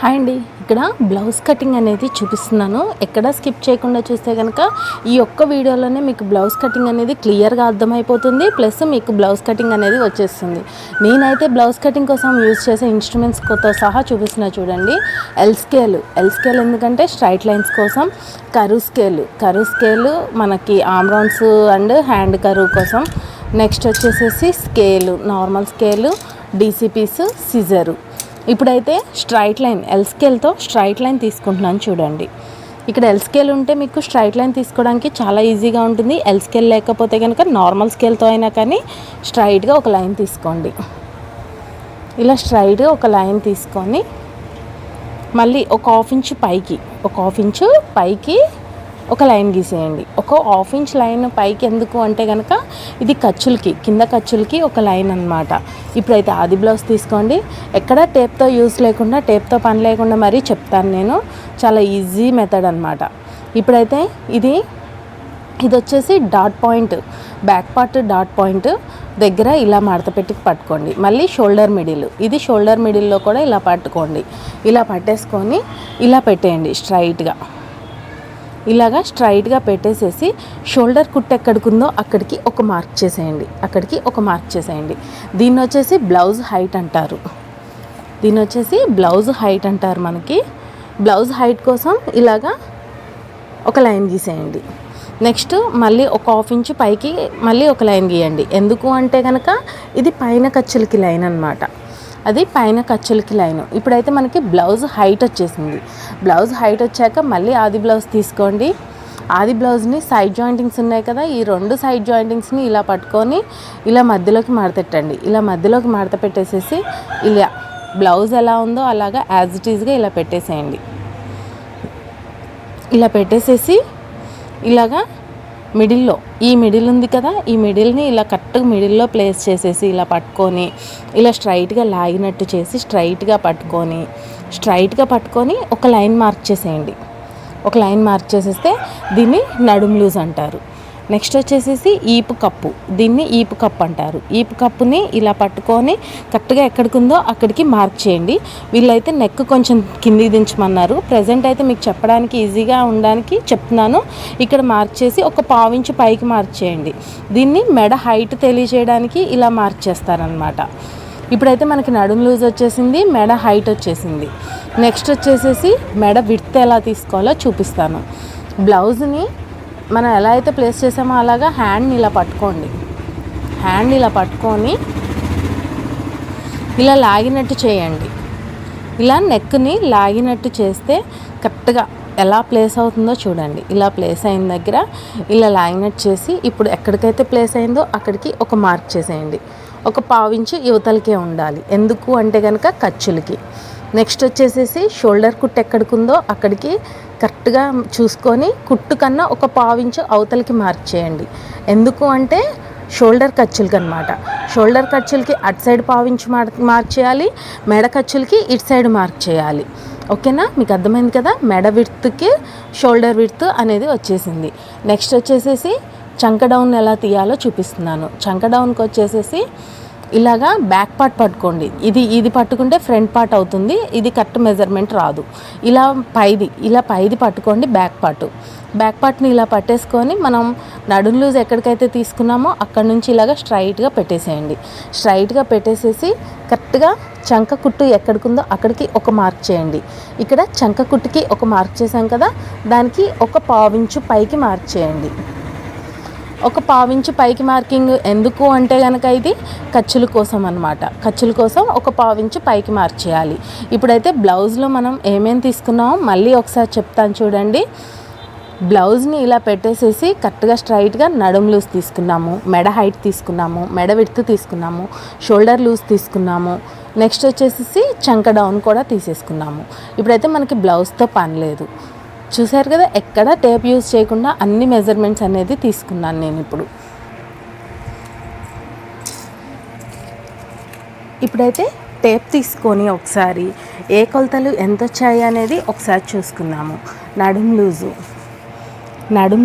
Hi అండి, ఇక్కడ blouse cutting అనేది చూపిస్తున్నాను. ఎక్కడ స్కిప్ చేయకుండా చూస్తే కనుక ఈ ఒక్క వీడియోలోనే మీకు బ్లౌజ్ కటింగ్ అనేది క్లియర్గా అర్థమైపోతుంది. ప్లస్ మీకు బ్లౌజ్ కటింగ్ అనేది వచ్చేస్తుంది. నేనైతే బ్లౌజ్ కటింగ్ కోసం యూజ్ చేసే ఇన్స్ట్రుమెంట్స్తో సహా చూపిస్తున్నా చూడండి. ఎల్ స్కేల్ ఎందుకంటే స్ట్రైట్ లైన్స్ కోసం, కరువు స్కేలు మనకి ఆమ్ రౌండ్స్ అండ్ హ్యాండ్ కరువు కోసం. నెక్స్ట్ వచ్చేసేసి స్కేలు, నార్మల్ స్కేలు, డీసీపీస్, సిజరు. ఇప్పుడైతే స్ట్రైట్ లైన్ ఎల్ స్కేల్తో స్ట్రైట్ లైన్ తీసుకుంటున్నాను చూడండి. ఇక్కడ ఎల్ స్కేల్ ఉంటే మీకు స్ట్రైట్ లైన్ తీసుకోవడానికి చాలా ఈజీగా ఉంటుంది. ఎల్ స్కేల్ లేకపోతే కనుక నార్మల్ స్కేల్తో అయినా కానీ స్ట్రైట్గా ఒక లైన్ తీసుకోండి. ఇలా స్ట్రైట్గా ఒక లైన్ తీసుకొని మళ్ళీ ఒక హాఫ్ ఇంచు పైకి ఒక లైన్ గీసేయండి. ఒక హాఫ్ ఇంచ్ లైన్ పైకి ఎందుకు అంటే కనుక ఇది కింద ఖర్చులకి ఒక లైన్ అనమాట. ఇప్పుడైతే ఆది బ్లౌజ్ తీసుకోండి. ఎక్కడ టేప్తో పని లేకుండా మరీ చెప్తాను నేను. చాలా ఈజీ మెథడ్ అనమాట. ఇప్పుడైతే ఇది వచ్చేసి dot point, back part dot point దగ్గర ఇలా మడత పెట్టి పట్టుకోండి. మళ్ళీ షోల్డర్ మిడిల్లో కూడా ఇలా పట్టుకోండి. ఇలా పట్టేసుకొని ఇలా పెట్టేయండి స్ట్రైట్గా పెట్టేసేసి షోల్డర్ కుట్టు ఎక్కడికుందో అక్కడికి ఒక మార్క్ చేసేయండి. దీన్ని వచ్చేసి బ్లౌజ్ హైట్ అంటారు. మనకి బ్లౌజ్ హైట్ కోసం ఇలాగా ఒక లైన్ గీసేయండి. నెక్స్ట్ మళ్ళీ ఒక హాఫ్ ఇంచు పైకి మళ్ళీ ఒక లైన్ గీయండి. ఎందుకు అంటే కనుక ఇది పైన ఖర్చులకి లైన్ అనమాట. ఇప్పుడైతే మనకి బ్లౌజ్ హైట్ వచ్చేసింది. బ్లౌజ్ హైట్ వచ్చాక మళ్ళీ ఆది బ్లౌజ్ తీసుకోండి. ఆది బ్లౌజ్ని సైడ్ జాయింటింగ్స్ ఉన్నాయి కదా, ఈ రెండు సైడ్ జాయింటింగ్స్ని ఇలా పట్టుకొని ఇలా మధ్యలోకి మడత పెట్టేసేసి ఇలా బ్లౌజ్ ఎలా ఉందో అలాగా యాజ్ ఇట్ ఈజ్గా ఇలా పెట్టేసేయండి. ఇలా పెట్టేసేసి ఇలాగా ఈ మిడిల్ ఉంది కదా, ఈ మిడిల్ని ఇలా కరెక్ట్గా మిడిల్లో ప్లేస్ చేసేసి ఇలా పట్టుకొని ఇలా స్ట్రైట్గా లాగినట్టు చేసి స్ట్రైట్గా పట్టుకొని ఒక లైన్ మార్క్ చేసేస్తే దీన్ని నడుము లూజ్ అంటారు. నెక్స్ట్ వచ్చేసేసి ఈపు కప్పు అంటారు. ఈపు కప్పుని ఇలా పట్టుకొని కరెక్ట్గా ఎక్కడికుందో అక్కడికి మార్క్ చేయండి. వీళ్ళైతే నెక్ కొంచెం కిందికి దించమన్నారు. ప్రజెంట్ అయితే మీకు చెప్పడానికి ఈజీగా ఉండడానికి చెప్తున్నాను. ఇక్కడ మార్క్ చేసి ఒక పావించు పైకి మార్క్ చేయండి. దీన్ని మెడ హైట్ తెలియజేయడానికి ఇలా మార్క్ చేస్తారనమాట. ఇప్పుడైతే మనకి నడుము లూజ్ వచ్చేసింది, మెడ హైట్ వచ్చేసింది. నెక్స్ట్ వచ్చేసేసి మెడ విడ్త్ ఎలా తీసుకోవాలో చూపిస్తాను. బ్లౌజ్ని మనం ఎలా అయితే ప్లేస్ చేసామో అలాగా హ్యాండ్ని ఇలా పట్టుకొని ఇలా లాగినట్టు చేయండి. ఇలా నెక్ని లాగినట్టు చేస్తే కరెక్ట్గా ఎలా ప్లేస్ అవుతుందో చూడండి. ఇలా ప్లేస్ అయిన దగ్గర ఇలా లాగినట్టు చేసి ఇప్పుడు ఎక్కడికైతే ప్లేస్ అయిందో అక్కడికి ఒక మార్క్ చేసేయండి. ఒక పావించు యువతలకే ఉండాలి. ఎందుకు అంటే కనుక ఖర్చులకి. నెక్స్ట్ వచ్చేసేసి షోల్డర్ కుట్టు ఎక్కడికుందో అక్కడికి కరెక్ట్గా చూసుకొని కుట్టు కన్నా ఒక పావించు అవతలకి మార్క్ చేయండి. ఎందుకు అంటే షోల్డర్ ఖర్చులకి అటు సైడ్ పావించు మార్క్ చేయాలి, మెడ ఖర్చులకి ఇటు సైడ్ మార్క్ చేయాలి. ఓకేనా, మీకు అర్థమైంది కదా. మెడ విడ్త్కి షోల్డర్ విడ్త్ అనేది వచ్చేసింది. నెక్స్ట్ వచ్చేసేసి చంక డౌన్ ఎలా తీయాలో చూపిస్తున్నాను. చంక డౌన్కి వచ్చేసేసి ఇలాగా బ్యాక్ పార్ట్ పట్టుకోండి. ఇది పట్టుకుంటే ఫ్రంట్ పార్ట్ అవుతుంది. ఇది కరెక్ట్ మెజర్మెంట్ రాదు. ఇలా పైది పట్టుకోండి. బ్యాక్ పార్ట్ని ఇలా పట్టేసుకొని మనం నడుం లూజ్ ఎక్కడికైతే తీసుకున్నామో అక్కడ నుంచి ఇలాగ స్ట్రైట్గా పెట్టేసేసి కరెక్ట్గా చంక కుట్టు ఎక్కడికుందో అక్కడికి ఒక మార్క్ చేయండి. ఇక్కడ చంక కుట్టుకి ఒక మార్క్ చేసాం కదా, దానికి ఒక పావించు పైకి మార్క్ చేయండి. ఒక పావించు పైకి మార్కింగ్ ఎందుకు అంటే కనుక ఇది ఖర్చుల కోసం ఒక పావించు పైకి మార్క్ చేయాలి. ఇప్పుడైతే బ్లౌజ్లో మనం ఏమేమి తీసుకున్నామో మళ్ళీ ఒకసారి చెప్తాను చూడండి. బ్లౌజ్ని ఇలా పెట్టేసేసి కరెక్ట్గా స్ట్రైట్గా నడుము లూజ్ తీసుకున్నాము, మెడ హైట్ తీసుకున్నాము, మెడ విడ్త్ తీసుకున్నాము, షోల్డర్ లూజ్ తీసుకున్నాము. నెక్స్ట్ వచ్చేసి చంక డౌన్ కూడా తీసేసుకున్నాము. ఇప్పుడైతే మనకి బ్లౌజ్తో పని లేదు. చూసారు కదా, ఎక్కడ టేప్ యూజ్ చేయకుండా అన్ని మెజర్మెంట్స్ అనేది తీసుకున్నాను నేను. ఇప్పుడైతే టేప్ తీసుకొని ఒకసారి ఏ కొలతలు ఎంత వచ్చాయి అనేది ఒకసారి చూసుకుందాము. నడుము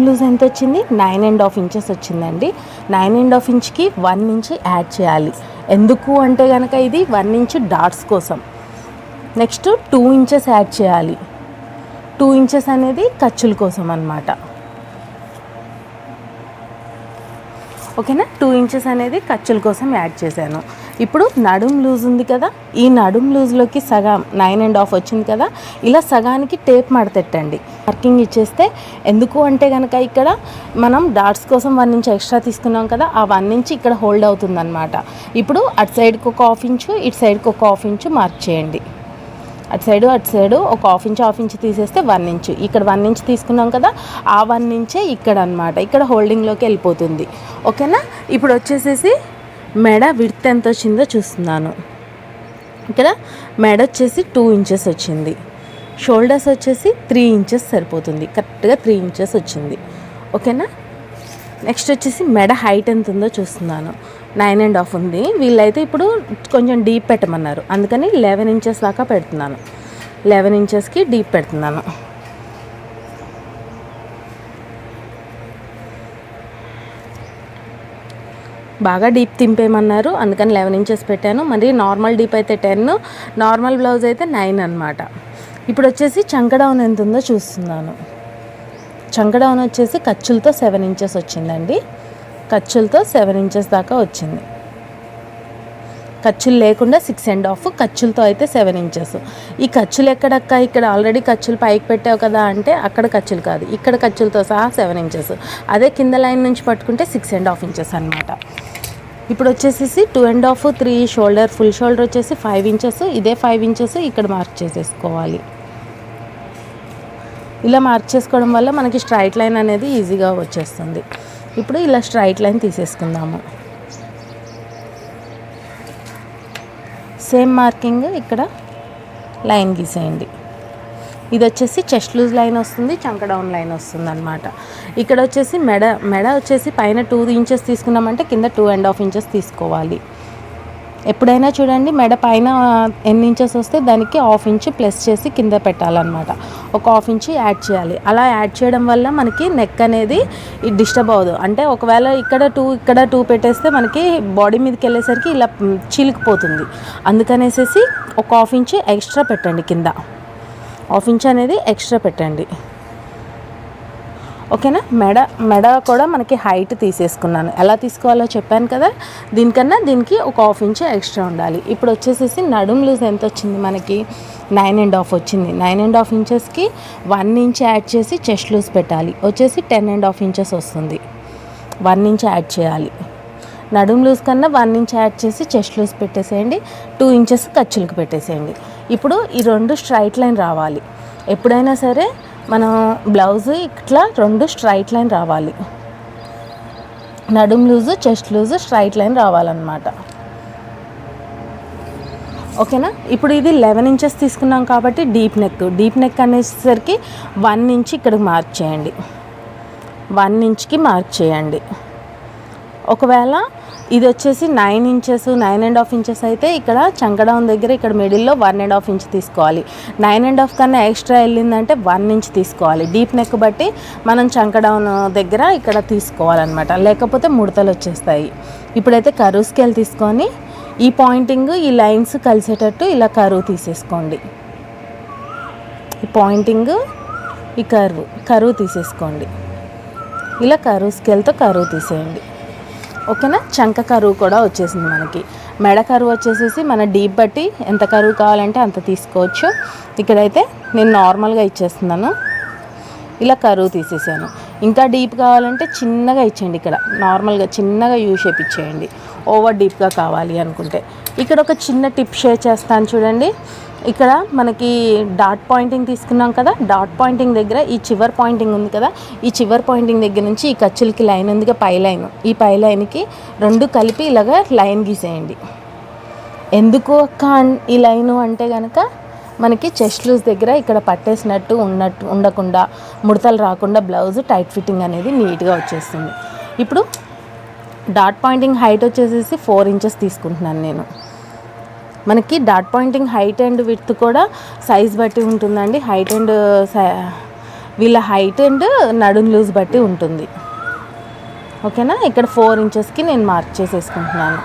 లూజ్ ఎంత వచ్చింది? 9.5 ఇంచెస్ వచ్చిందండి. 9.5 ఇంచ్కి 1 ఇంచ్ యాడ్ చేయాలి. ఎందుకు అంటే కనుక ఇది 1 ఇంచ్ డాట్స్ కోసం. నెక్స్ట్ 2 ఇంచెస్ యాడ్ చేయాలి. 2 ఇంచెస్ అనేది ఖర్చుల కోసం అన్నమాట. ఓకేనా, 2 ఇంచెస్ అనేది ఖర్చుల కోసం యాడ్ చేశాను. ఇప్పుడు నడుం లూజ్ ఉంది కదా, ఈ నడుం లూజ్లోకి సగం 9.5 వచ్చింది కదా, ఇలా సగానికి టేప్ మడతెట్టండి. మార్కింగ్ ఇచ్చేస్తే ఎందుకు అంటే కనుక ఇక్కడ మనం డాట్స్ కోసం 1 ఇంచ్ ఎక్స్ట్రా తీసుకున్నాం కదా, ఆ 1 ఇంచ్ ఇక్కడ హోల్డ్ అవుతుంది అనమాట. ఇప్పుడు అటు సైడ్కి ఒక 1/2 ఇంచు, ఇటు సైడ్కి ఒక 1/2 ఇంచు మార్క్ చేయండి. అటు సైడు ఒక 1/2 ఇంచ్ తీసేస్తే 1 ఇంచు, ఇక్కడ 1 ఇంచ్ తీసుకున్నాం కదా, ఆ 1 ఇంచే ఇక్కడ అనమాట, ఇక్కడ హోల్డింగ్లోకి వెళ్ళిపోతుంది. ఓకేనా, ఇప్పుడు వచ్చేసేసి మెడ విడ్త్ ఎంత వచ్చిందో చూస్తున్నాను. ఇక్కడ మెడ వచ్చేసి 2 ఇంచెస్ వచ్చింది, షోల్డర్స్ వచ్చేసి 3 ఇంచెస్ సరిపోతుంది, కరెక్ట్గా 3 ఇంచెస్ వచ్చింది. ఓకేనా, నెక్స్ట్ వచ్చేసి మెడ హైట్ ఎంత ఉందో చూస్తున్నాను. 9.5 ఉంది. వీళ్ళైతే ఇప్పుడు కొంచెం డీప్ పెట్టమన్నారు, అందుకని 11 ఇంచెస్ దాకా పెడుతున్నాను. 11 ఇంచెస్కి డీప్ పెడుతున్నాను. బాగా డీప్ తింపేయమన్నారు, అందుకని 11 ఇంచెస్ పెట్టాను. మరి నార్మల్ డీప్ అయితే 10, నార్మల్ బ్లౌజ్ అయితే 9 అనమాట. ఇప్పుడు వచ్చేసి చంక డౌన్ ఎంత ఉందో చూస్తున్నాను. చంక డౌన్ వచ్చేసి ఖర్చులతో 7 ఇంచెస్ వచ్చిందండి. ఖర్చులతో 7 ఇంచెస్ దాకా వచ్చింది. ఖర్చులు లేకుండా 6.5, ఖర్చులతో అయితే 7 ఇంచెస్. ఈ ఖర్చులు ఎక్కడక్క, ఇక్కడ ఆల్రెడీ ఖర్చులు పైకి పెట్టావు కదా అంటే అక్కడ ఖర్చులు కాదు, ఇక్కడ ఖర్చులతో సహా 7 ఇంచెస్. అదే కింద లైన్ నుంచి పట్టుకుంటే 6.5 ఇంచెస్ అనమాట. ఇప్పుడు వచ్చేసి 2.5, 3 షోల్డర్, ఫుల్ షోల్డర్ వచ్చేసి 5 ఇంచెస్, ఇదే 5 ఇంచెస్ ఇక్కడ మార్క్ చేసేసుకోవాలి. ఇలా మార్క్ చేసుకోవడం వల్ల మనకి స్ట్రైట్ లైన్ అనేది ఈజీగా వచ్చేస్తుంది. ఇప్పుడు ఇలా స్ట్రైట్ లైన్ తీసేసుకుందాము. సేమ్ మార్కింగ్ ఇక్కడ లైన్ గీసేయండి. ఇది వచ్చేసి చెస్ట్ లూజ్ లైన్ వస్తుంది, చంక డౌన్ లైన్ వస్తుంది అనమాట. ఇక్కడ వచ్చేసి మెడ వచ్చేసి పైన 2 ఇంచెస్ తీసుకున్నామంటే కింద 2.5 ఇంచెస్ తీసుకోవాలి. ఎప్పుడైనా చూడండి, మెడ పైన ఎన్ని ఇంచెస్ వస్తే దానికి 1/2 ఇంచ్ ప్లస్ చేసి కింద పెట్టాలన్నమాట. ఒక 1/2 ఇంచ్ యాడ్ చేయాలి. అలా యాడ్ చేయడం వల్ల మనకి నెక్ అనేది డిస్టర్బ్ అవ్వదు. అంటే ఒకవేళ ఇక్కడ 2 పెట్టేస్తే మనకి బాడీ మీదకి వెళ్ళేసరికి ఇలా చీలికిపోతుంది. అందుకనేసి ఒక 1/2 ఇంచ్ ఎక్స్ట్రా పెట్టండి, కింద 1/2 ఇంచ్ అనేది ఎక్స్ట్రా పెట్టండి. ఓకేనా, మెడ కూడా మనకి హైట్ తీసేసుకున్నాను. ఎలా తీసుకోవాలో చెప్పాను కదా, దీనికి ఒక 1/2 ఇంచ్ ఎక్స్ట్రా ఉండాలి. ఇప్పుడు వచ్చేసి నడుం లూజ్ ఎంత వచ్చింది మనకి, 9.5 వచ్చింది. 9.5 ఇంచెస్కి 1 ఇంచ్ యాడ్ చేసి చెస్ట్ లూజ్ పెట్టాలి, వచ్చేసి 10.5 ఇంచెస్ వస్తుంది. 1 ఇంచ్ యాడ్ చేయాలి. నడుం లూజ్ కన్నా 1 ఇంచ్ యాడ్ చేసి చెస్ట్ లూజ్ పెట్టేసేయండి. 2 ఇంచెస్ ఖర్చులకు పెట్టేసేయండి. ఇప్పుడు ఈ 2 స్ట్రైట్ లైన్ రావాలి. ఎప్పుడైనా సరే మనం బ్లౌజ్ ఇట్లా 2 స్ట్రైట్ లైన్ రావాలి. నడుం loose, chest loose straight line రావాలన్నమాట. ఓకేనా, ఇప్పుడు ఇది 11 ఇంచెస్ తీసుకున్నాం కాబట్టి డీప్ నెక్ అనేసరికి 1 ఇంచ్ ఇక్కడికి మార్క్ చేయండి. 1 ఇంచ్కి మార్క్ చేయండి. ఒకవేళ ఇది వచ్చేసి 9 ఇంచెస్, 9.5 ఇంచెస్ అయితే ఇక్కడ చంక డౌన్ దగ్గర ఇక్కడ మిడిల్లో 1.5 ఇంచ్ తీసుకోవాలి. 9.5 కన్నా ఎక్స్ట్రా వెళ్ళిందంటే 1 ఇంచ్ తీసుకోవాలి. డీప్ నెక్ బట్టి మనం చంక డౌన్ దగ్గర ఇక్కడ తీసుకోవాలన్నమాట, లేకపోతే ముడతలు వచ్చేస్తాయి. ఇప్పుడైతే కర్వ్ స్కేల్ తీసుకొని ఈ పాయింటింగ్, ఈ లైన్స్ కలిసేటట్టు ఇలా కర్వ్ తీసేసుకోండి. ఈ పాయింటింగ్, ఈ కర్వ్ తీసేసుకోండి. ఇలా కర్వ్ స్కేల్తో కర్వ్ తీసేయండి. ఓకేనా, చంక కరువు కూడా వచ్చేసింది మనకి. మెడ కరువు వచ్చేసేసి మన డీప్ బట్టి ఎంత కరువు కావాలంటే అంత తీసుకోవచ్చు. ఇక్కడైతే నేను నార్మల్గా ఇచ్చేస్తున్నాను, ఇలా కరువు తీసేసాను. ఇంకా డీప్ కావాలంటే చిన్నగా ఇచ్చేయండి, ఇక్కడ నార్మల్గా చిన్నగా యూ షేప్ ఇచ్చేయండి. ఓవర్ డీప్గా కావాలి అనుకుంటే. ఇక్కడ ఒక చిన్న టిప్ షేర్ చేస్తాను చూడండి. ఇక్కడ మనకి డాట్ పాయింటింగ్ తీసుకున్నాం కదా, డాట్ పాయింటింగ్ దగ్గర ఈ చివరి పాయింటింగ్ ఉంది కదా, ఈ చివరి పాయింటింగ్ దగ్గర నుంచి ఈ ఖర్చులకి లైన్ ఉందిగా, పై లైన్, ఈ పై లైన్కి 2 కలిపి ఇలాగా లైన్ గీసేయండి. ఎందుకు అక్క ఈ లైను అంటే కనుక మనకి చెస్ట్ లూజ్ దగ్గర ఇక్కడ పట్టేసినట్టు ఉండకుండా, ముడతలు రాకుండా బ్లౌజ్ టైట్ ఫిట్టింగ్ అనేది నీట్గా వచ్చేస్తుంది. ఇప్పుడు డాట్ పాయింటింగ్ హైట్ వచ్చేసేసి 4 ఇంచెస్ తీసుకుంటున్నాను నేను. మనకి dot pointing height and width కూడా సైజ్ బట్టి ఉంటుందండి. హైట్ అండ్ వీళ్ళ హైట్ అండ్ నడుం లూజ్ బట్టి ఉంటుంది. ఓకేనా, ఇక్కడ 4 ఇంచెస్కి నేను మార్క్ చేసేసుకుంటున్నాను.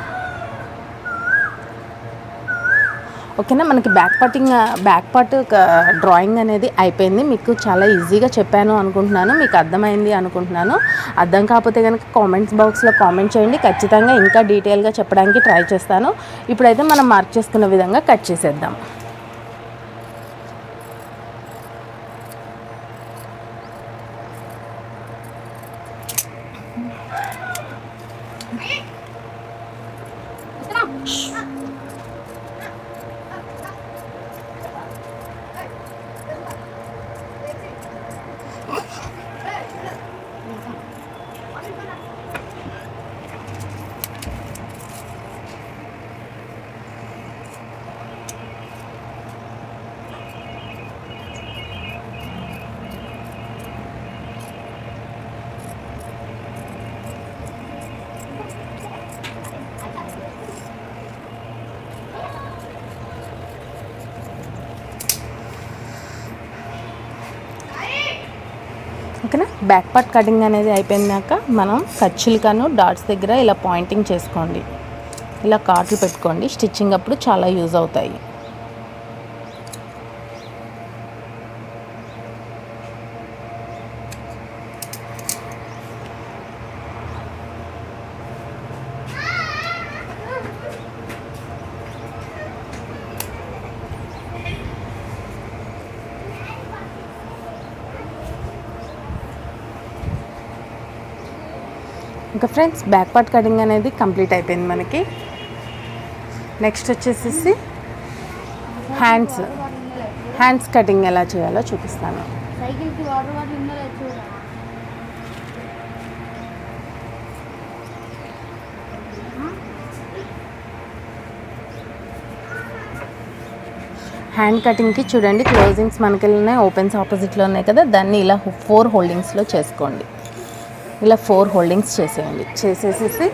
ఓకేనా. మనకి బ్యాక్ పార్ట్ డ్రాయింగ్ అనేది అయిపోయింది. మీకు చాలా ఈజీగా చెప్పాను అనుకుంటున్నాను, మీకు అర్థమైంది అనుకుంటున్నాను. అర్థం కాకపోతే కనుక కామెంట్స్ బాక్స్లో కామెంట్ చేయండి, ఖచ్చితంగా ఇంకా డీటెయిల్గా చెప్పడానికి ట్రై చేస్తాను. ఇప్పుడైతే మనం మార్క్ చేసుకున్న విధంగా కట్ చేసేద్దాం. ఓకేనా. బ్యాక్ పార్ట్ కటింగ్ అనేది అయిపోయినాక మనం ఖర్చులకను డాట్స్ దగ్గర ఇలా పాయింటింగ్ చేసుకోండి, ఇలా కాట్లు పెట్టుకోండి. స్టిచ్చింగ్ అప్పుడు చాలా యూజ్ అవుతాయి. ఇంకా ఫ్రెండ్స్, బ్యాక్ పార్ట్ కటింగ్ అనేది కంప్లీట్ అయిపోయింది మనకి. నెక్స్ట్ వచ్చేసి హ్యాండ్స్ కటింగ్ ఎలా చేయాలో చూపిస్తాను. హ్యాండ్ కటింగ్కి చూడండి, క్లోజింగ్స్ మనకి ఉన్నాయి, ఓపెన్స్ ఆపోజిట్లో ఉన్నాయి కదా, దాన్ని ఇలా 4 హోల్డింగ్స్లో చేసుకోండి. ఇలా 4 హోల్డింగ్స్ చేసేయండి. చేసేసి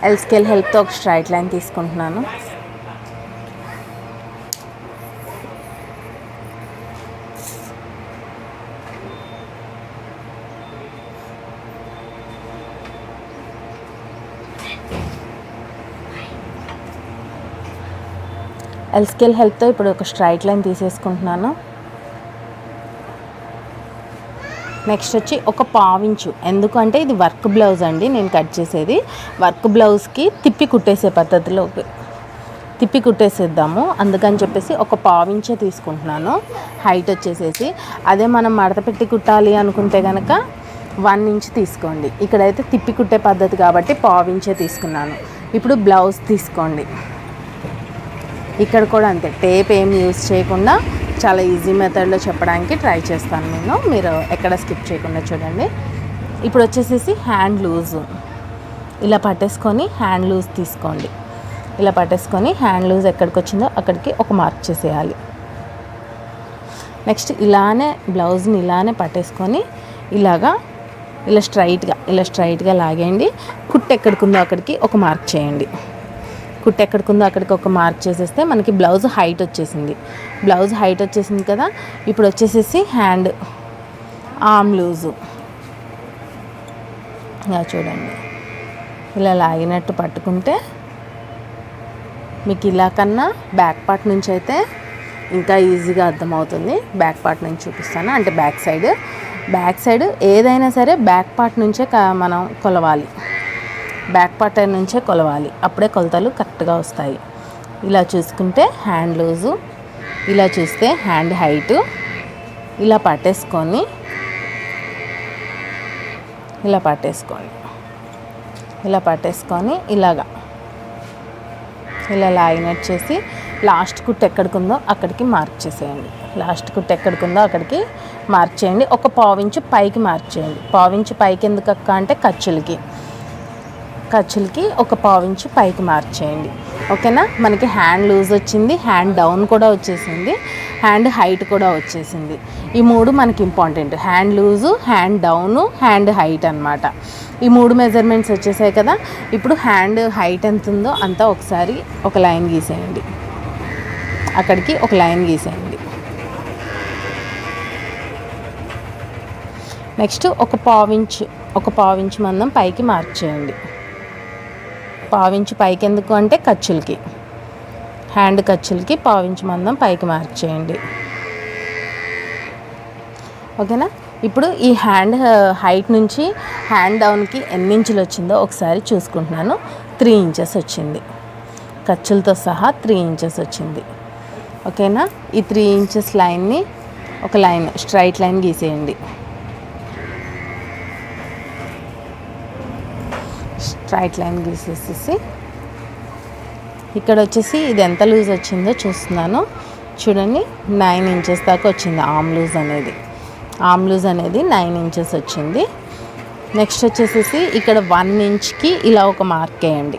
ఎల్ స్కేల్ హెల్ప్తో ఒక స్ట్రైట్ లైన్ తీసుకుంటున్నాను. ఎల్ స్కేల్ హెల్ప్తో ఇప్పుడు ఒక స్ట్రైట్ లైన్ తీసేసుకుంటున్నాను. నెక్స్ట్ వచ్చి ఒక పావించు, ఎందుకంటే ఇది వర్క్ బ్లౌజ్ అండి నేను కట్ చేసేది. వర్క్ బ్లౌజ్కి తిప్పి కుట్టేసే పద్ధతిలో తిప్పి కుట్టేసేద్దాము, అందుకని చెప్పేసి ఒక పావించే తీసుకుంటున్నాను. హైట్ వచ్చేసేసి అదే మనం మడత పెట్టి కుట్టాలి అనుకుంటే కనుక 1 ఇంచ్ తీసుకోండి. ఇక్కడైతే తిప్పి కుట్టే పద్ధతి కాబట్టి పావించే తీసుకున్నాను. ఇప్పుడు బ్లౌజ్ తీసుకోండి. ఇక్కడ కూడా అంతే, టేప్ ఏం యూజ్ చేయకుండా చాలా ఈజీ మెథడ్లో చెప్పడానికి ట్రై చేస్తాను నేను, మీరు ఎక్కడ స్కిప్ చేయకుండా చూడండి. ఇప్పుడు వచ్చేసేసి హ్యాండ్ లూజ్ ఇలా పట్టేసుకొని హ్యాండ్ లూజ్ తీసుకోండి. ఇలా పట్టేసుకొని హ్యాండ్ లూజ్ ఎక్కడికి వచ్చిందో అక్కడికి ఒక మార్క్ చేసేయాలి. నెక్స్ట్ ఇలానే బ్లౌజ్ని ఇలానే పట్టేసుకొని ఇలా స్ట్రైట్గా లాగేయండి. కుట్టు ఎక్కడికి ఉందో అక్కడికి ఒక మార్క్ చేయండి. కుట్టు ఎక్కడికి ఉందో అక్కడికి ఒక మార్క్ చేసేస్తే మనకి బ్లౌజ్ హైట్ వచ్చేసింది కదా. ఇప్పుడు వచ్చేసేసి హ్యాండ్ ఆర్మ్ లూజు ఇలా చూడండి, ఇలా లాగినట్టు పట్టుకుంటే మీకు ఇలా కన్నా బ్యాక్ పార్ట్ నుంచి అయితే ఇంకా ఈజీగా అర్థమవుతుంది. బ్యాక్ పార్ట్ నుంచి చూపిస్తాను, అంటే బ్యాక్ సైడ్ ఏదైనా సరే బ్యాక్ పార్ట్ నుంచే మనం కొలవాలి. బ్యాక్ పార్ట్ నుంచే కొలవాలి, అప్పుడే కొలతలు కరెక్ట్గా వస్తాయి. ఇలా చూసుకుంటే హ్యాండ్ లూజు, ఇలా చూస్తే హ్యాండ్ హైటు, ఇలా పట్టేసుకోండి. ఇలా లాగినట్టు చేసి లాస్ట్ కుట్టు ఎక్కడికి ఉందో అక్కడికి మార్క్ చేసేయండి. ఒక పావించు పైకి మార్క్ చేయండి. పావించు పైకి ఎందుకు అక్క అంటే ఖర్చులకి ఒక పావించు పైకి మార్క్ చేయండి. ఓకేనా. మనకి హ్యాండ్ లూజ్ వచ్చింది, హ్యాండ్ డౌన్ కూడా వచ్చేసింది, హ్యాండ్ హైట్ కూడా వచ్చేసింది. ఈ 3 మనకి important, hand loose, hand down, hand height అన్నమాట. ఈ 3 మెజర్మెంట్స్ వచ్చేసాయి కదా. ఇప్పుడు హ్యాండ్ హైట్ ఎంత ఉందో అంతా ఒకసారి ఒక లైన్ గీసేయండి, అక్కడికి ఒక లైన్ గీసేయండి. నెక్స్ట్ ఒక పావించు మందం పైకి మార్క్ చేయండి. పావించు పైకి ఎందుకు అంటే ఖర్చులకి. హ్యాండ్ ఖర్చులకి 1/2 ఇంచ్ మందం పైకి మార్క్ చేయండి. ఓకేనా. ఇప్పుడు ఈ హ్యాండ్ హైట్ నుంచి హ్యాండ్ డౌన్కి ఎన్ని ఇంచులు వచ్చిందో ఒకసారి చూసుకుంటున్నాను. 3 ఇంచెస్ వచ్చింది, ఖర్చులతో సహా 3 ఇంచెస్ వచ్చింది. ఓకేనా. ఈ 3 ఇంచెస్ లైన్ని ఒక లైన్ స్ట్రైట్ లైన్ గీసేయండి. స్ట్రైట్ లైన్ గీసేసి ఇక్కడ వచ్చేసి ఇది ఎంత లూజ్ వచ్చిందో చూస్తున్నాను. చూడండి, 9 ఇంచెస్ దాకా వచ్చింది ఆమ్ లూజ్ అనేది 9 ఇంచెస్ వచ్చింది. నెక్స్ట్ వచ్చేసేసి ఇక్కడ 1 ఇంచ్కి ఇలా ఒక మార్క్ వేయండి.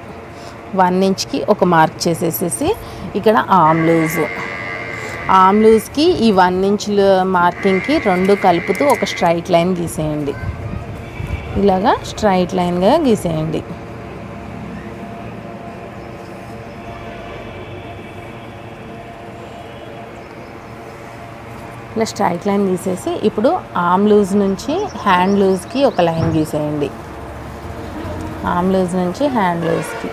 1 ఇంచ్కి ఒక మార్క్ చేసేసేసి ఇక్కడ ఆమ్ లూజ్కి ఈ 1 ఇంచ్ మార్కింగ్కి 2 కలుపుతూ ఒక స్ట్రైట్ లైన్ గీసేయండి. ఇలాగా స్ట్రైట్ లైన్గా గీసేయండి. ఇలా స్ట్రైట్ లైన్ గీసేసి ఇప్పుడు ఆమ్ లూజ్ నుంచి హ్యాండ్ లూజ్కి ఒక లైన్ గీసేయండి. ఆమ్ లూజ్ నుంచి హ్యాండ్ లూజ్కి.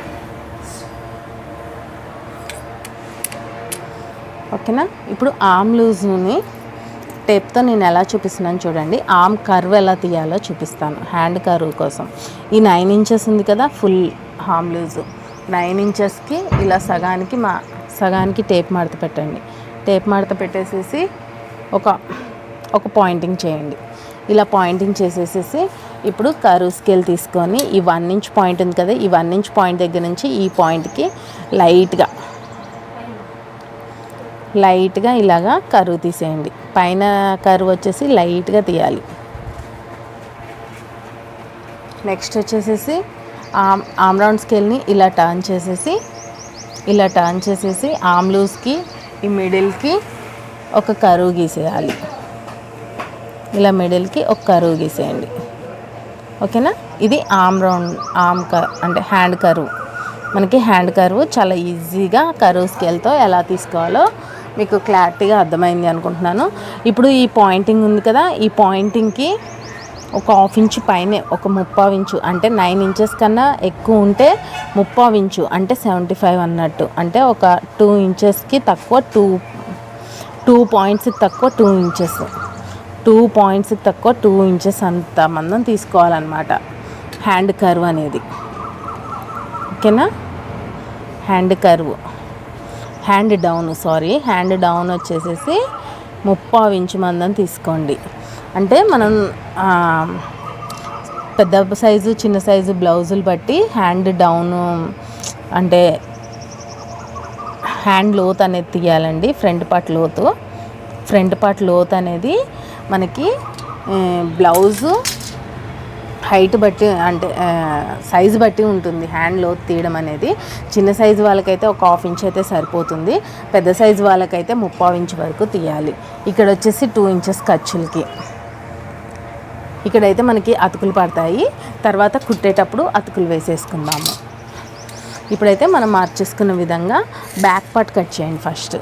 ఓకేనా. ఇప్పుడు ఆమ్ లూజ్ని టేప్తో నేను ఎలా చూపిస్తున్నాను చూడండి. ఆమ్ కర్వ్ ఎలా తీయాలో చూపిస్తాను. హ్యాండ్ కర్వ్ కోసం ఈ 9 ఇంచెస్ ఉంది కదా ఫుల్ ఆమ్ లూజ్, 9 ఇంచెస్కి ఇలా సగానికి టేప్ మడత పెట్టండి. టేప్ మడత పెట్టేసేసి ఒక పాయింటింగ్ చేయండి. ఇలా పాయింటింగ్ చేసేసేసి ఇప్పుడు కర్వ్ స్కేల్ తీసుకొని ఈ 1 ఇంచ్ పాయింట్ ఉంది కదా, ఈ 1 ఇంచ్ పాయింట్ దగ్గర నుంచి ఈ పాయింట్కి లైట్గా ఇలాగా కర్వ్ తీసేయండి. పైన కర్వ్ వచ్చేసి లైట్గా తీయాలి. నెక్స్ట్ వచ్చేసేసి ఆమ్ రౌండ్ స్కేల్ని ఇలా టర్న్ చేసేసి ఆమ్ లూజ్కి ఈ మిడిల్కి ఒక కర్వ్ గీసేయాలి. ఇలా మిడిల్కి ఒక కర్వ్ గీసేయండి. ఓకేనా. ఇది అంటే హ్యాండ్ కర్వ్. మనకి హ్యాండ్ కర్వ్ చాలా ఈజీగా కర్వ్ స్కేల్తో ఎలా తీసుకోవాలో మీకు క్లారిటీగా అర్థమైంది అనుకుంటున్నాను. ఇప్పుడు ఈ పాయింటింగ్ ఉంది కదా, ఈ పాయింటింగ్కి ఒక 1/2 ఇంచ్ పైనే ఒక 3/4 ఇంచు అంటే 9 ఇంచెస్ కన్నా ఎక్కువ ఉంటే 3/4 ఇంచు అంటే 75 అన్నట్టు. అంటే ఒక 2 ఇంచెస్కి తక్కువ 2 పాయింట్స్కి తక్కువ 2 ఇంచెస్ 2 పాయింట్స్కి తక్కువ 2 ఇంచెస్ అంత మందం తీసుకోవాలన్నమాట హ్యాండ్ కర్వ్ అనేది. ఓకేనా. హ్యాండ్ డౌన్ వచ్చేసేసి 3/4 ఇంచు మందం తీసుకోండి. అంటే మనం పెద్ద సైజు చిన్న సైజు బ్లౌజులు బట్టి హ్యాండ్ డౌన్ అంటే హ్యాండ్ లోత్ అనేది తీయాలండి. ఫ్రంట్ పార్ట్ లోత్ అనేది మనకి బ్లౌజు హైట్ బట్టి అంటే సైజు బట్టి ఉంటుంది హ్యాండ్ లోత్ తీయడం అనేది. చిన్న సైజు వాళ్ళకైతే ఒక 1/2 ఇంచ్ అయితే సరిపోతుంది. పెద్ద సైజు వాళ్ళకైతే 3/4 ఇంచ్ వరకు తీయాలి. ఇక్కడ వచ్చేసి 2 ఇంచెస్ ఖర్చులకి. ఇక్కడైతే మనకి అతుకులు పడతాయి, తర్వాత కుట్టేటప్పుడు అతుకులు వేసేసుకుందాము. ఇప్పుడైతే మనం మార్చేసుకున్న విధంగా బ్యాక్ పార్ట్ కట్ చేయండి ఫస్ట్.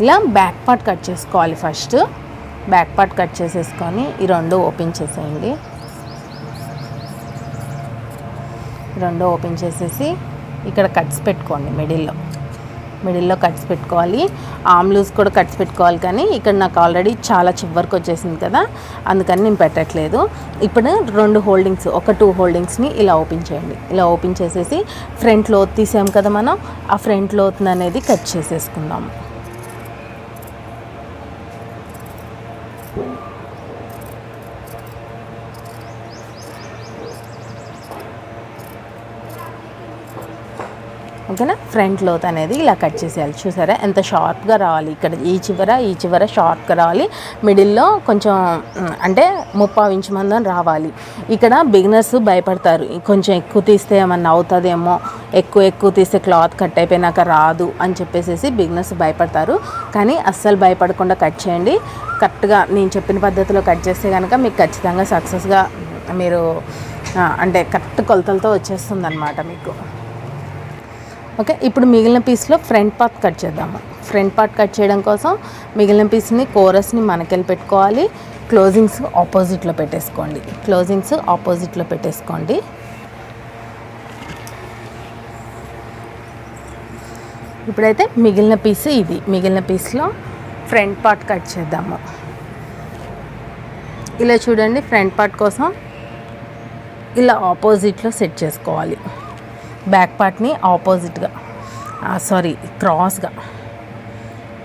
ఇలా బ్యాక్ పార్ట్ కట్ చేసుకోవాలి ఫస్ట్. బ్యాక్ పార్ట్ కట్ చేసేసుకొని ఈ 2 ఓపెన్ చేసేయండి. 2 ఓపెన్ చేసేసి ఇక్కడ కట్స్ పెట్టుకోండి. మిడిల్లో కట్స్ పెట్టుకోవాలి. ఆమ్ లూజ్ కూడా కట్స్ పెట్టుకోవాలి, కానీ ఇక్కడ నాకు ఆల్రెడీ చాలా చివరికి వచ్చేసింది కదా, అందుకని నేను పెట్టట్లేదు. ఇప్పుడు 2 హోల్డింగ్స్, ఒక 2 హోల్డింగ్స్ని ఇలా ఓపెన్ చేయండి. ఇలా ఓపెన్ చేసేసి ఫ్రంట్ లోత్ తీసాం కదా మనం, ఆ ఫ్రంట్ లోత్ అనేది కట్ చేసేసుకుందాము. ఓకేనా. ఫ్రంట్ లోత్ అనేది ఇలా కట్ చేసేయాలి. చూసారా ఎంత షార్ప్గా రావాలి. ఇక్కడ ఈ చివర షార్ప్గా రావాలి. మిడిల్లో కొంచెం అంటే 3/4 ఇంచ్ మందం రావాలి. ఇక్కడ బిగినర్స్ భయపడతారు, కొంచెం ఎక్కువ తీస్తే ఏమన్నా అవుతుందేమో, ఎక్కువ తీస్తే క్లాత్ కట్ అయిపోయినాక రాదు అని చెప్పేసి బిగినర్స్ భయపడతారు. కానీ అస్సలు భయపడకుండా కట్ చేయండి. కరెక్ట్గా నేను చెప్పిన పద్ధతిలో కట్ చేస్తే కనుక మీకు ఖచ్చితంగా సక్సెస్గా మీరు అంటే కరెక్ట్ కొలతలతో వచ్చేస్తుంది అన్నమాట మీకు. ఓకే, ఇప్పుడు మిగిలిన పీస్లో ఫ్రంట్ పార్ట్ కట్ చేద్దాము. ఫ్రంట్ పార్ట్ కట్ చేయడం కోసం మిగిలిన పీస్ని కోరస్ని మనకెళ్ళి పెట్టుకోవాలి. క్లోజింగ్స్ ఆపోజిట్లో పెట్టేసుకోండి. ఇప్పుడైతే మిగిలిన పీస్లో ఫ్రంట్ పార్ట్ కట్ చేద్దాము. ఇలా చూడండి, ఫ్రంట్ పార్ట్ కోసం ఇలా ఆపోజిట్లో సెట్ చేసుకోవాలి. బ్యాక్ పార్ట్ని ఆపోజిట్గా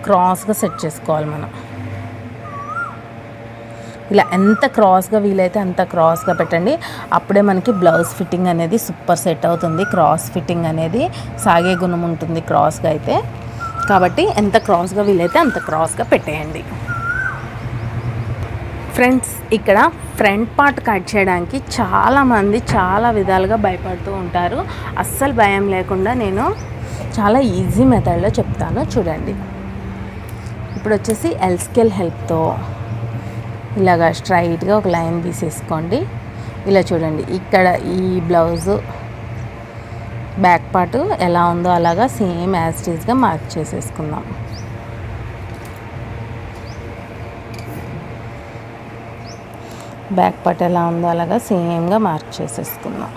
క్రాస్గా సెట్ చేసుకోవాలి మనం. ఇలా ఎంత క్రాస్గా వీలైతే అంత క్రాస్గా పెట్టండి. అప్పుడే మనకి బ్లౌజ్ ఫిట్టింగ్ అనేది సూపర్ సెట్ అవుతుంది. క్రాస్ ఫిట్టింగ్ అనేది సాగే గుణం ఉంటుంది క్రాస్గా అయితే. కాబట్టి ఎంత క్రాస్గా వీలైతే అంత క్రాస్గా పెట్టేయండి. ఫ్రెండ్స్, ఇక్కడ ఫ్రంట్ పార్ట్ కట్ చేయడానికి చాలామంది చాలా విధాలుగా భయపడుతూ ఉంటారు. అస్సలు భయం లేకుండా నేను చాలా ఈజీ మెథడ్లో చెప్తాను, చూడండి. ఇప్పుడు వచ్చేసి ఎల్ స్కేల్ హెల్ప్తో ఇలాగా స్ట్రైట్గా ఒక లైన్ తీసేసుకోండి. ఇలా చూడండి, ఇక్కడ ఈ బ్లౌజు బ్యాక్ పార్ట్ ఎలా ఉందో అలాగా సేమ్ యాజ్ ఇట్ ఈస్గా మార్క్ చేసేసుకుందాం. బ్యాక్ పార్ట్ ఎలా ఉందో అలాగా సేమ్గా మార్క్ చేసేసుకుందాం.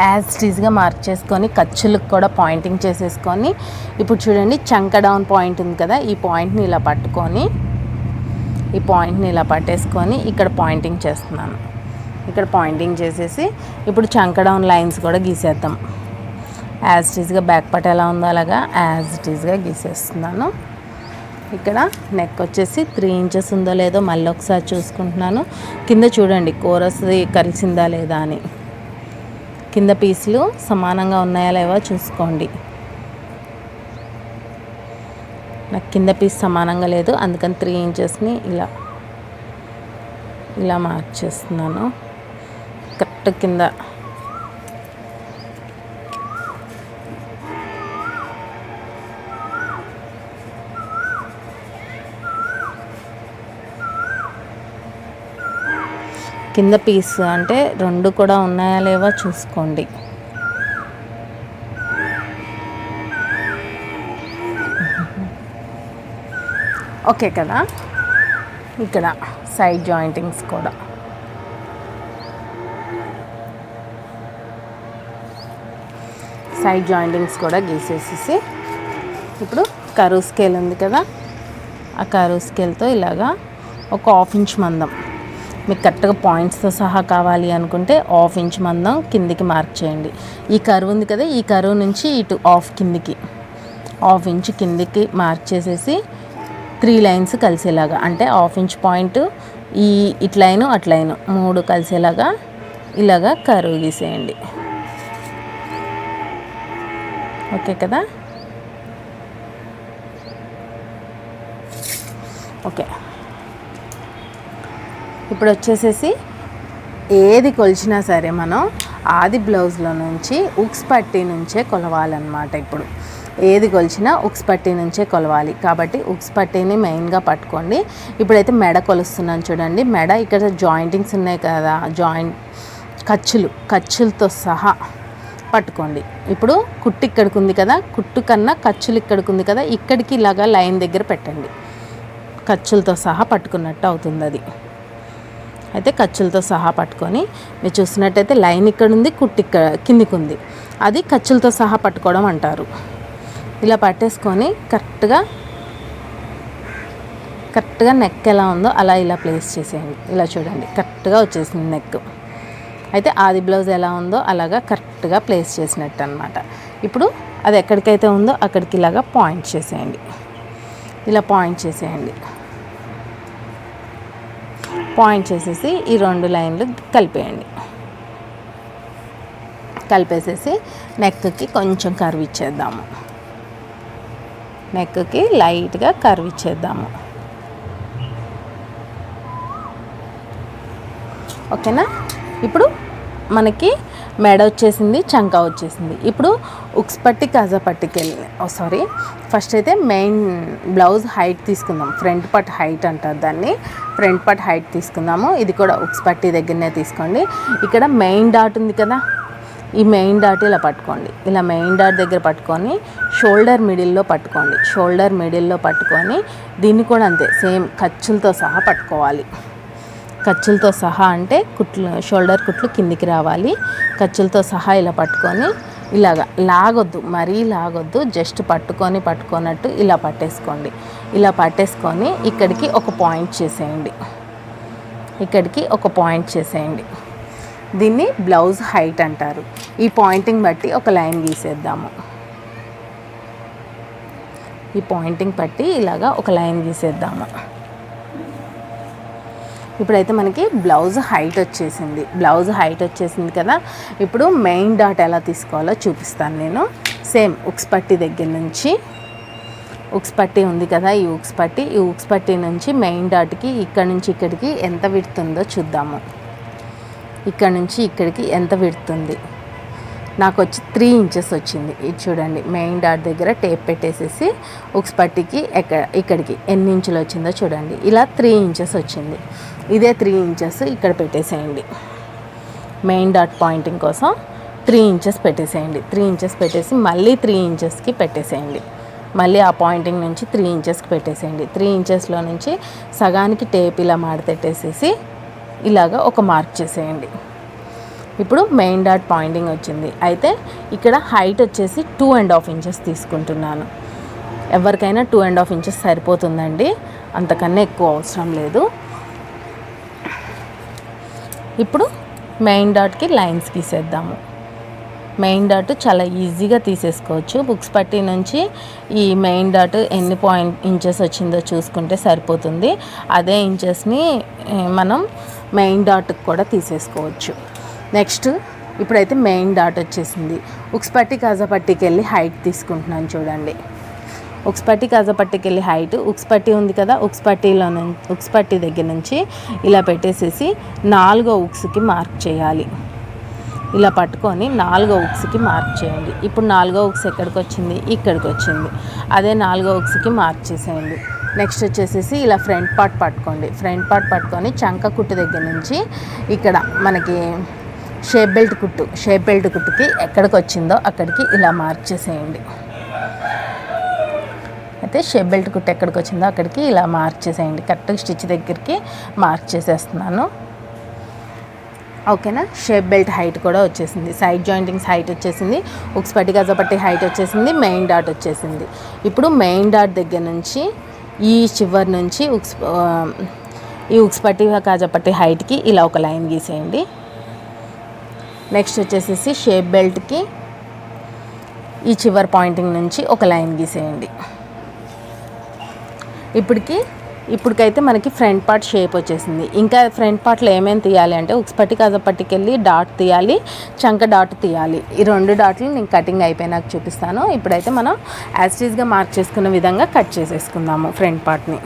యాజ్ టీజ్గా మార్క్ చేసుకొని ఖర్చులకు కూడా పాయింటింగ్ చేసేసుకొని, ఇప్పుడు చూడండి చంక డౌన్ పాయింట్ ఉంది కదా, ఈ పాయింట్ని ఇలా పట్టేసుకొని ఇక్కడ పాయింటింగ్ చేస్తున్నాను. ఇక్కడ పాయింటింగ్ చేసేసి ఇప్పుడు చంక డౌన్ లైన్స్ కూడా గీసేద్దాం. యాజ్ టీజ్గా బ్యాక్ పార్ట్ ఎలా ఉందో అలాగా యాజ్ టీజ్గా గీసేస్తున్నాను. ఇక్కడ నెక్ వచ్చేసి 3 ఇంచెస్ ఉందో లేదో మళ్ళీ ఒకసారి చూసుకుంటున్నాను. కింద చూడండి కోరస్ కలిసిందా లేదా అని. కింద పీసులు సమానంగా ఉన్నాయా లేవో చూసుకోండి. నాకు కింద పీస్ సమానంగా లేదు, అందుకని 3 ఇంచెస్ని ఇలా మార్క్ చేస్తున్నాను. కరెక్ట్ కింద పీస్ అంటే 2 కూడా ఉన్నాయా లేవో చూసుకోండి. ఓకే కదా. ఇక్కడ సైడ్ జాయింటింగ్స్ కూడా గీసేసేసి ఇప్పుడు కరువు స్కేల్ ఉంది కదా, ఆ కరువు స్కేల్తో ఇలాగా ఒక 1/2 ఇంచ్ మందం, మీకు కరెక్ట్గా పాయింట్స్తో సహా కావాలి అనుకుంటే 1/2 ఇంచ్ మందం కిందికి మార్క్ చేయండి. ఈ కరువు ఉంది కదా, ఈ కరువు నుంచి ఇటు 1/2 ఇంచ్ కిందికి మార్క్ చేసేసి 3 లైన్స్ కలిసేలాగా, అంటే 1/2 ఇంచ్ పాయింట్ ఇటు లైను అటు లైను 3 కలిసేలాగా ఇలాగా కరువు గీసేయండి. ఓకే కదా. ఓకే, ఇప్పుడు వచ్చేసేసి ఏది కొలిచినా సరే మనం ఆది బ్లౌజ్లో నుంచి ఉక్స్ పట్టీ నుంచే కొలవాలన్నమాట. ఇప్పుడు ఏది కొలిచినా ఉక్స్ పట్టీ నుంచే కొలవాలి కాబట్టి ఉక్స్ పట్టీని మెయిన్గా పట్టుకోండి. ఇప్పుడైతే మెడ కొలుస్తున్నాను చూడండి. మెడ ఇక్కడ జాయింటింగ్స్ ఉన్నాయి కదా, ఖర్చులతో సహా పట్టుకోండి. ఇప్పుడు కుట్టు ఇక్కడికి ఉంది కదా, కుట్టు కన్నా ఖర్చులు ఇక్కడికి ఉంది కదా, ఇక్కడికి ఇలాగా లైన్ దగ్గర పెట్టండి. ఖర్చులతో సహా పట్టుకున్నట్టు అవుతుంది అది. అయితే ఖర్చులతో సహా పట్టుకొని మీరు చూసినట్టయితే లైన్ ఇక్కడ ఉంది, కుట్టు ఇక్కడ కిందికి ఉంది, అది ఖర్చులతో సహా పట్టుకోవడం అంటారు. ఇలా పట్టేసుకొని కరెక్ట్గా నెక్ ఎలా ఉందో అలా ఇలా ప్లేస్ చేసేయండి. ఇలా చూడండి, కరెక్ట్గా వచ్చేసింది నెక్. అయితే ఆది బ్లౌజ్ ఎలా ఉందో అలాగా కరెక్ట్గా ప్లేస్ చేసినట్టు అనమాట. ఇప్పుడు అది ఎక్కడికైతే ఉందో అక్కడికి ఇలాగా పాయింట్ చేసేయండి. ఇలా పాయింట్ చేసేయండి. పాయింట్ చేసేసి ఈ 2 లైన్లు కలిపేయండి. కలిపేసేసి నెక్కి కొంచెం కర్వ్ ఇచ్చేద్దాము. నెక్కి లైట్గా కర్వ్ ఇచ్చేద్దాము. ఓకేనా. ఇప్పుడు మనకి మెడ వచ్చేసింది, చంకా వచ్చేసింది. ఇప్పుడు ఉక్స్ పట్టి కాజా పట్టికి వెళ్ళి ఫస్ట్ అయితే మెయిన్ బ్లౌజ్ హైట్ తీసుకుందాం. ఫ్రంట్ పార్ట్ హైట్ అంటారు దాన్ని. ఫ్రంట్ పార్ట్ హైట్ తీసుకుందాము. ఇది కూడా ఉక్స్ పట్టి దగ్గరనే తీసుకోండి. ఇక్కడ మెయిన్ డాట్ ఉంది కదా, ఈ మెయిన్ డాట్ ఇలా పట్టుకోండి. ఇలా మెయిన్ డాట్ దగ్గర పట్టుకొని షోల్డర్ మిడిల్లో పట్టుకోండి. షోల్డర్ మిడిల్లో పట్టుకొని దీన్ని కూడా అంతే సేమ్ ఖర్చులతో సహా పట్టుకోవాలి. ఖర్చులతో సహా అంటే కుట్లు, షోల్డర్ కుట్లు కిందికి రావాలి. ఖర్చులతో సహా ఇలా పట్టుకొని ఇలాగా లాగొద్దు, మరీ లాగొద్దు, జస్ట్ పట్టుకున్నట్టు ఇలా పట్టేసుకోండి. ఇలా పట్టేసుకొని ఇక్కడికి ఒక పాయింట్ చేసేయండి. ఇక్కడికి ఒక పాయింట్ చేసేయండి. దీన్ని బ్లౌజ్ హైట్ అంటారు. ఈ పాయింటింగ్ బట్టి ఒక లైన్ గీసేద్దాము. ఈ పాయింటింగ్ బట్టి ఇలాగా ఒక లైన్ గీసేద్దాము. ఇప్పుడైతే మనకి బ్లౌజ్ హైట్ వచ్చేసింది. బ్లౌజ్ హైట్ వచ్చేసింది కదా. ఇప్పుడు మెయిన్ డాట్ ఎలా తీసుకోవాలో చూపిస్తాను నేను. సేమ్ ఉక్స్ పట్టి దగ్గర నుంచి, ఉక్స్ పట్టి ఉంది కదా, ఈ ఉక్స్ పట్టి నుంచి మెయిన్ డాట్కి ఇక్కడ నుంచి ఇక్కడికి ఎంత విడుతుందో చూద్దాము. ఇక్కడ నుంచి ఇక్కడికి ఎంత విడుతుంది? నాకు వచ్చి 3 ఇంచెస్ వచ్చింది. ఇది చూడండి, మెయిన్ డాట్ దగ్గర టేప్ పెట్టేసేసి ఉక్స్ పట్టికి ఇక్కడికి ఎన్ని ఇంచులు వచ్చిందో చూడండి. ఇలా 3 ఇంచెస్ వచ్చింది. ఇదే 3 ఇంచెస్ ఇక్కడ పెట్టేసేయండి. మెయిన్ డాట్ పాయింటింగ్ కోసం 3 ఇంచెస్ పెట్టేసేయండి. 3 ఇంచెస్ పెట్టేసి మళ్ళీ 3 ఇంచెస్కి పెట్టేసేయండి. మళ్ళీ ఆ పాయింటింగ్ నుంచి 3 ఇంచెస్కి పెట్టేసేయండి. 3 ఇంచెస్లో నుంచి సగానికి టేప్ ఇలా మాడతెట్టేసేసి ఇలాగా ఒక మార్క్ చేసేయండి. ఇప్పుడు మెయిన్ డాట్ పాయింటింగ్ వచ్చింది. అయితే ఇక్కడ హైట్ వచ్చేసి 2.5 ఇంచెస్ తీసుకుంటున్నాను. ఎవరికైనా 2.5 ఇంచెస్ సరిపోతుందండి, అంతకన్నా ఎక్కువ అవసరం లేదు. ఇప్పుడు మెయిన్ డాట్కి లైన్స్ గీసేద్దాము. మెయిన్ డాట్ చాలా ఈజీగా తీసేసుకోవచ్చు. బుక్స్ పట్టి నుంచి ఈ మెయిన్ డాట్ ఎన్ని ఇంచెస్ వచ్చిందో చూసుకుంటే సరిపోతుంది. అదే ఇంచెస్ని మనం మెయిన్ డాట్కి కూడా తీసేసుకోవచ్చు. నెక్స్ట్ ఇప్పుడైతే మెయిన్ డాట్ వచ్చేసింది. ఉక్స్ పట్టి కాజా పట్టికి వెళ్ళి హైట్ తీసుకుంటున్నాను చూడండి. ఉక్స్ పట్టి కాజా పట్టికి వెళ్ళి హైట్, ఉక్స్ పట్టి ఉంది కదా, ఉక్స్ పట్టి దగ్గర నుంచి ఇలా పెట్టేసేసి 4వ ఉక్స్కి మార్క్ చేయాలి. ఇలా పట్టుకొని 4వ ఉక్స్కి మార్క్ చేయండి. ఇప్పుడు 4వ ఉక్స్ ఎక్కడికి వచ్చింది? ఇక్కడికి వచ్చింది. అదే 4వ ఉక్స్కి మార్క్ చేసేయండి. నెక్స్ట్ వచ్చేసేసి ఇలా ఫ్రంట్ పార్ట్ పట్టుకోండి. ఫ్రంట్ పార్ట్ పట్టుకొని చంక కుట్టు దగ్గర నుంచి ఇక్కడ మనకి షేప్ బెల్ట్ కుట్టుకి ఎక్కడికి వచ్చిందో అక్కడికి ఇలా మార్క్ చేసేయండి. అయితే షేప్ బెల్ట్ కుట్టు ఎక్కడికి వచ్చిందో అక్కడికి ఇలా మార్క్ చేసేయండి. కరెక్ట్గా స్టిచ్ దగ్గరికి మార్క్ చేసేస్తున్నాను. ఓకేనా. షేప్ బెల్ట్ హైట్ కూడా వచ్చేసింది. సైడ్ జాయింటింగ్స్ హైట్ వచ్చేసింది. ఉక్స్ పట్టి కాజా పట్టి హైట్ వచ్చేసింది. మెయిన్ డాట్ వచ్చేసింది. ఇప్పుడు మెయిన్ డాట్ దగ్గర నుంచి ఈ చివరి నుంచి ఈ ఉక్స్ పట్టి కాజా పట్టి హైట్కి ఇలా ఒక లైన్ గీసేయండి. నెక్స్ట్ వచ్చేసేసి షేప్ బెల్ట్కి ఈ చివరి పాయింటింగ్ నుంచి ఒక లైన్ గీసేయండి. ఇప్పటికైతే మనకి ఫ్రంట్ పార్ట్ షేప్ వచ్చేసింది. ఇంకా ఫ్రంట్ పార్ట్లో ఏమేమి తీయాలి అంటే ఉక్స్ పట్టి కాజా పట్టికి వెళ్ళి డాట్ తీయాలి, చంక డాట్ తీయాలి. ఈ 2 డాట్లు నేను కటింగ్ అయిపోయినాక చూపిస్తాను. ఇప్పుడైతే మనం యాజ్ ఇట్ ఈస్గా మార్క్ చేసుకున్న విధంగా కట్ చేసేసుకుందాము ఫ్రంట్ పార్ట్ని.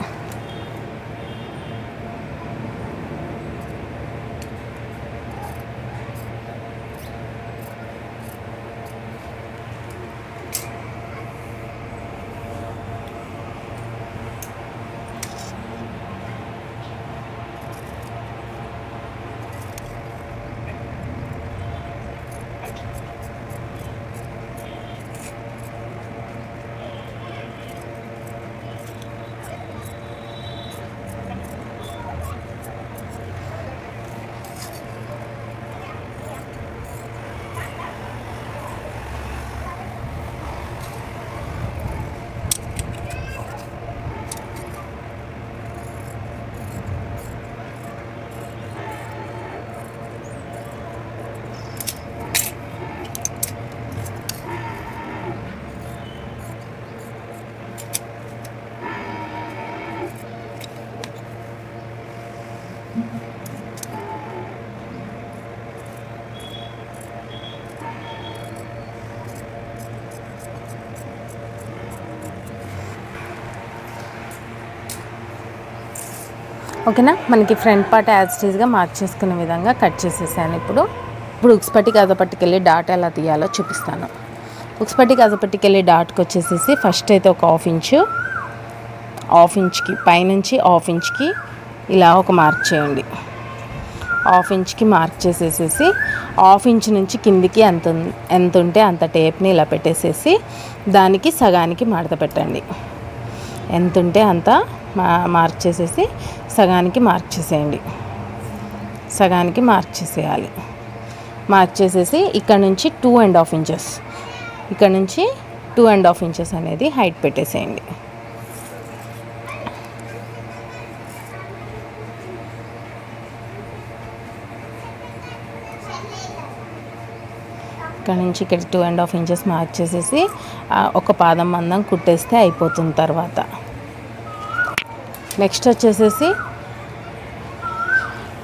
ఓకేనా, మనకి ఫ్రంట్ పార్ట్ యాజ్ టీజ్గా మార్క్ చేసుకునే విధంగా కట్ చేసేసాను. ఇప్పుడు ఉక్స్ పట్టి గజపట్టికి వెళ్ళి డాట్ ఎలా తీయాలో చూపిస్తాను. ఉక్స్ పట్టి గజపట్టికి వెళ్ళి డాట్కి వచ్చేసేసి ఫస్ట్ అయితే ఒక హాఫ్ ఇంచ్కి పైనుంచి హాఫ్ ఇంచ్కి ఇలా ఒక మార్క్ చేయండి. హాఫ్ ఇంచ్కి మార్క్ చేసేసేసి హాఫ్ ఇంచ్ నుంచి కిందికి ఎంత ఉంటే అంత టేప్ని ఇలా పెట్టేసేసి దానికి సగానికి మడత పెట్టండి. ఎంత ఉంటే అంత మార్క్ చేసేసి సగానికి మార్క్ చేసేయండి. సగానికి మార్క్ చేసేయాలి. మార్క్ చేసేసి ఇక్కడ నుంచి 2.5 ఇంచెస్, ఇక్కడ నుంచి 2.5 ఇంచెస్ అనేది హైట్ పెట్టేసేయండి. ఇక్కడ నుంచి ఇక్కడ 2.5 ఇంచెస్ మార్క్ చేసేసి ఒక పాదం మందం కుట్టేస్తే అయిపోతుంది. తర్వాత నెక్స్ట్ వచ్చేసేసి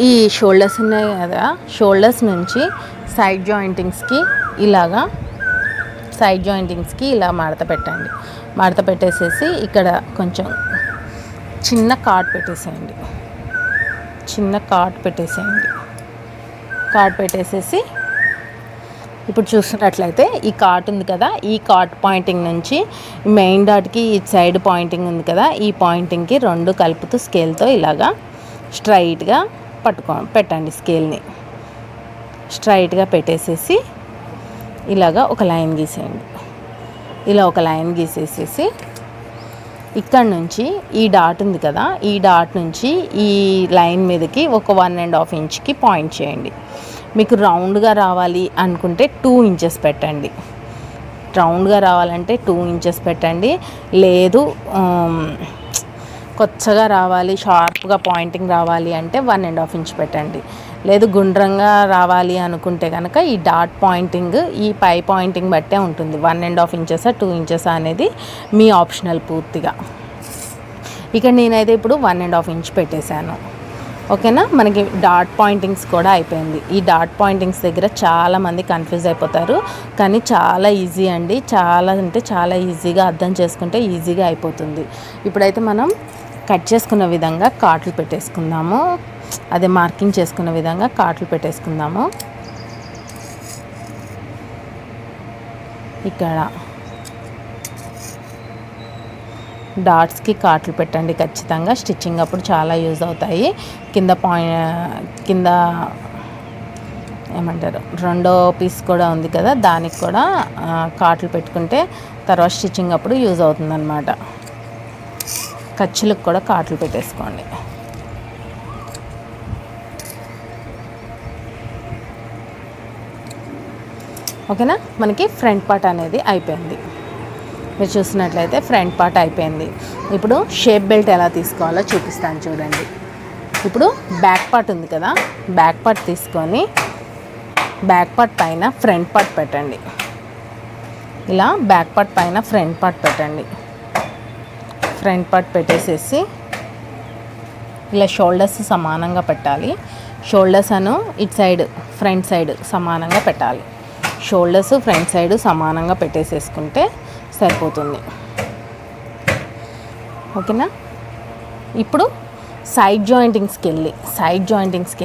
ఈ షోల్డర్స్ ఉన్నాయి కదా, షోల్డర్స్ నుంచి సైడ్ జాయింటింగ్స్కి ఇలా మడత పెట్టండి. మడత పెట్టేసేసి ఇక్కడ కొంచెం చిన్న కాట్ పెట్టేసేయండి. కాట్ పెట్టేసేసి ఇప్పుడు చూస్తున్నట్లయితే ఈ కాట్ ఉంది కదా, ఈ కాట్ పాయింటింగ్ నుంచి మెయిన్ డాట్కి ఈ సైడ్ పాయింటింగ్ ఉంది కదా, ఈ పాయింటింగ్కి రెండు కలుపుతూ స్కేల్తో ఇలాగా స్ట్రైట్గా పెట్టండి. స్కేల్ని స్ట్రైట్గా పెట్టేసేసి ఇలాగా ఒక లైన్ గీసేయండి. ఇలా ఒక లైన్ గీసేసేసి ఇక్కడ నుంచి ఈ డాట్ ఉంది కదా, ఈ డాట్ నుంచి ఈ లైన్ మీదకి ఒక 1.5 ఇంచ్కి పాయింట్ చేయండి. మీకు రౌండ్గా రావాలి అనుకుంటే 2 ఇంచెస్ పెట్టండి. రౌండ్గా రావాలంటే 2 ఇంచెస్ పెట్టండి. లేదు కొచ్చగా రావాలి, షార్ప్గా పాయింటింగ్ రావాలి అంటే 1.5 ఇంచ్ పెట్టండి. లేదు గుండ్రంగా రావాలి అనుకుంటే కనుక ఈ డాట్ పాయింటింగ్ ఈ పై పాయింటింగ్ బట్టే ఉంటుంది. 1.5 ఇంచెస్ 2 ఇంచెస్ అనేది మీ ఆప్షనల్ పూర్తిగా. ఇక్కడ నేనైతే ఇప్పుడు 1.5 ఇంచ్ పెట్టేశాను. ఓకేనా, మనకి డాట్ పాయింటింగ్స్ కూడా అయిపోయింది. ఈ డాట్ పాయింటింగ్స్ దగ్గర చాలామంది కన్ఫ్యూజ్ అయిపోతారు, కానీ చాలా ఈజీ అండి. చాలా అంటే చాలా ఈజీగా అర్థం చేసుకుంటే ఈజీగా అయిపోతుంది. ఇప్పుడైతే మనం కట్ చేసుకున్న విధంగా కాట్లు పెట్టేసుకుందాము. అదే మార్కింగ్ చేసుకున్న విధంగా కాట్లు పెట్టేసుకుందాము. ఇక్కడ డాట్స్కి కాట్లు పెట్టండి ఖచ్చితంగా. స్టిచ్చింగ్ అప్పుడు చాలా యూజ్ అవుతాయి. కింద ఏమంటారు రెండో పీస్ కూడా ఉంది కదా, దానికి కూడా కాట్లు పెట్టుకుంటే తర్వాత స్టిచ్చింగ్ అప్పుడు యూజ్ అవుతుంది అన్నమాట. ఖర్చులకు కూడా కాట్లు పెట్టేసుకోండి. ఓకేనా, మనకి ఫ్రంట్ పార్ట్ అనేది అయిపోయింది. మీరు చూసినట్లయితే ఫ్రంట్ పార్ట్ అయిపోయింది. ఇప్పుడు షేప్ బెల్ట్ ఎలా తీసుకోవాలో చూపిస్తాను చూడండి. ఇప్పుడు బ్యాక్ పార్ట్ ఉంది కదా, బ్యాక్ పార్ట్ తీసుకొని బ్యాక్ పార్ట్ పైన ఫ్రంట్ పార్ట్ పెట్టండి. ఇలా బ్యాక్ పార్ట్ పైన ఫ్రంట్ పార్ట్ పెట్టండి. ఫ్రంట్ పార్ట్ పెట్టేసేసి ఇలా షోల్డర్స్ సమానంగా పెట్టాలి. షోల్డర్స్ ఇటు సైడ్ ఫ్రంట్ సైడ్ సమానంగా పెట్టాలి. షోల్డర్స్ ఫ్రంట్ సైడ్ సమానంగా పెట్టేసేసుకుంటే సరిపోతుంది. ఓకేనా, ఇప్పుడు సైడ్ జాయింటింగ్స్కి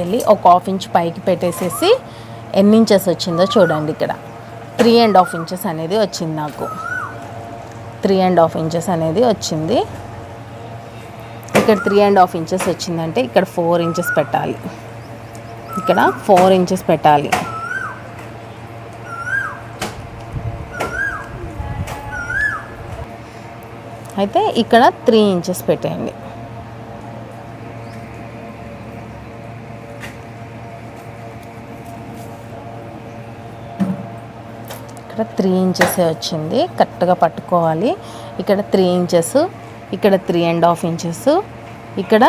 వెళ్ళి ఒక 1/2 ఇంచ్ పైకి పెట్టేసేసి ఎన్ని ఇంచెస్ వచ్చిందో చూడండి. ఇక్కడ 3.5 ఇంచెస్ అనేది వచ్చింది. నాకు 3.5 ఇంచెస్ అనేది వచ్చింది. ఇక్కడ 3.5 ఇంచెస్ వచ్చిందంటే ఇక్కడ 4 ఇంచెస్ పెట్టాలి. ఇక్కడ 4 ఇంచెస్ పెట్టాలి. అయితే ఇక్కడ 3 ఇంచెస్ పెట్టేయండి. ఇక్కడ 3 ఇంచెస్ వచ్చింది. కరెక్ట్గా పట్టుకోవాలి. ఇక్కడ 3 ఇంచెస్, ఇక్కడ 3.5 ఇంచెస్, ఇక్కడ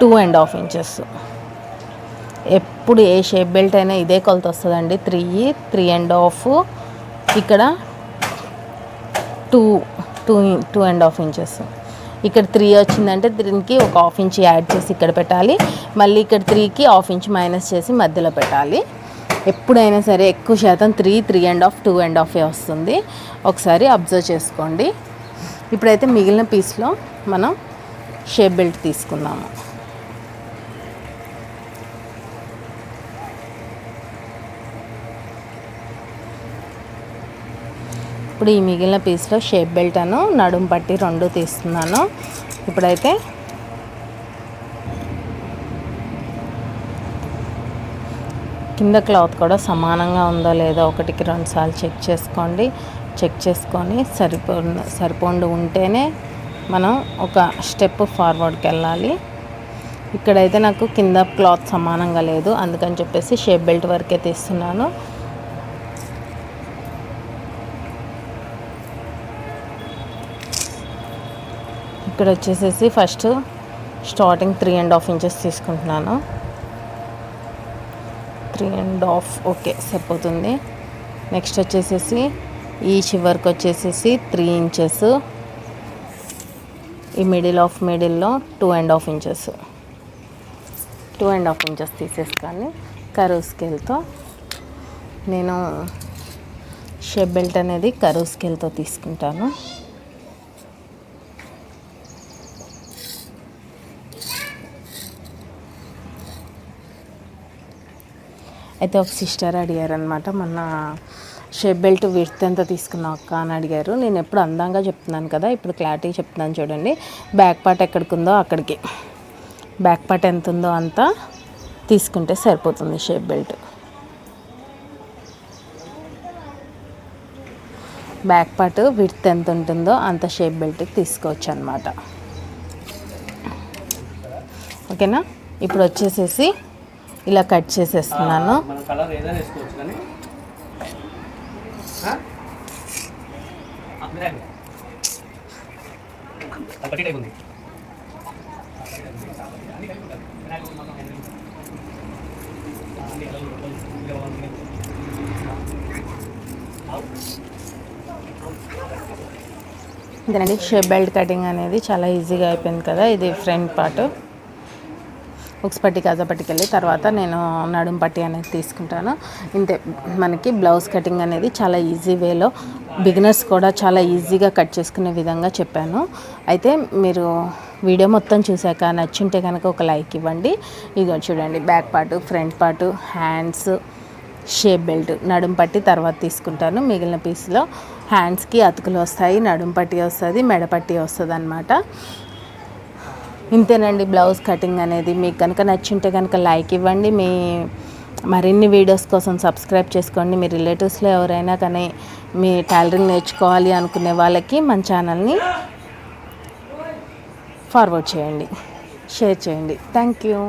2.5 ఇంచెస్. ఎప్పుడు ఏ షేప్ బెల్ట్ అయినా ఇదే కొలత వస్తుందండి. 3, 3.5, ఇక్కడ 2.5 ఇంచెస్. ఇక్కడ 3 వచ్చిందంటే దీనికి ఒక 1/2 ఇంచ్ యాడ్ చేసి ఇక్కడ పెట్టాలి. మళ్ళీ ఇక్కడ 3కి 1/2 ఇంచ్ మైనస్ చేసి మధ్యలో పెట్టాలి. ఎప్పుడైనా సరే ఎక్కువ శాతం 3, 3.5, 2.5 వస్తుంది. ఒకసారి అబ్జర్వ్ చేసుకోండి. ఇప్పుడైతే మిగిలిన పీస్లో మనం షేప్ బెల్ట్ తీసుకుందాము. ఇప్పుడు ఈ మిగిలిన పీస్లో షేప్ బెల్ట్ అను నడుం పట్టి 2 తీస్తున్నాను. ఇప్పుడైతే కింద క్లాత్ కూడా సమానంగా ఉందో లేదో 1కి 2 సార్లు చెక్ చేసుకోండి. చెక్ చేసుకొని సరిపోండి ఉంటేనే మనం ఒక స్టెప్ ఫార్వర్డ్కి వెళ్ళాలి. ఇక్కడైతే నాకు కింద క్లాత్ సమానంగా లేదు, అందుకని చెప్పేసి షేప్ బెల్ట్ వరకే తీస్తున్నాను. ఇక్కడ వచ్చేసేసి ఫస్ట్ స్టార్టింగ్ 3.5 ఇంచెస్ తీసుకుంటున్నాను. 3.5 ఓకే సరిపోతుంది. నెక్స్ట్ వచ్చేసేసి ఈ చివరికి వచ్చేసేసి 3 ఇంచెస్, ఈ మిడిల్లో 2.5 ఇంచెస్ 2.5 ఇంచెస్ తీసేసుకొని కర్వ్ స్కేల్తో నేను షేప్ బెల్ట్ అనేది కర్వ్ స్కేల్తో తీసుకుంటాను. అయితే ఒక సిస్టర్ అడిగారు అనమాట, మొన్న షేప్ బెల్ట్ విడ్త్ ఎంత తీసుకున్నావు అక్క అని అడిగారు. నేను ఎప్పుడు అందంగా చెప్తున్నాను కదా, ఇప్పుడు క్లారిటీ చెప్తున్నాను చూడండి. బ్యాక్ పార్ట్ ఎక్కడికి ఉందో అక్కడికి, బ్యాక్ పార్ట్ ఎంత ఉందో అంత తీసుకుంటే సరిపోతుంది. Shape belt back part width ఎంత ఉంటుందో అంత షేప్ బెల్ట్కి తీసుకోవచ్చు అన్నమాట. ఓకేనా. ఇప్పుడు వచ్చేసేసి ఇలా కట్ చేసేస్తున్నాను. ఇదేనండి షేప్ బెల్ట్ కటింగ్ అనేది చాలా ఈజీగా అయిపోయింది కదా. ఇది ఫ్రంట్ పార్ట్. ఉక్స్ పట్టి కాజా పట్టికి వెళ్ళి తర్వాత నేను నడుం పట్టి అనేది తీసుకుంటాను. ఇంతే, మనకి బ్లౌజ్ కటింగ్ అనేది చాలా ఈజీ వేలో బిగినర్స్ కూడా చాలా ఈజీగా కట్ చేసుకునే విధంగా చెప్పాను. అయితే మీరు వీడియో మొత్తం చూశాక నచ్చుంటే కనుక ఒక లైక్ ఇవ్వండి. ఇదిగో చూడండి, back part, front part, hands, shape belt, నడుం పట్టి తర్వాత తీసుకుంటాను. మిగిలిన పీస్లో హ్యాండ్స్కి అతుకులు వస్తాయి, నడుం పట్టి వస్తుంది, మెడ పట్టి వస్తుంది అన్నమాట. ఇంతేనండి బ్లౌజ్ కటింగ్ అనేది. మీకు కనుక నచ్చుంటే కనుక లైక్ ఇవ్వండి. మీ మరిన్ని వీడియోస్ కోసం సబ్స్క్రైబ్ చేసుకోండి. మీ రిలేటివ్స్లో ఎవరైనా కానీ మీ టైలరింగ్ నేర్చుకోవాలి అనుకునే వాళ్ళకి మన ఛానల్ని ఫార్వర్డ్ చేయండి, షేర్ చేయండి. Thank you.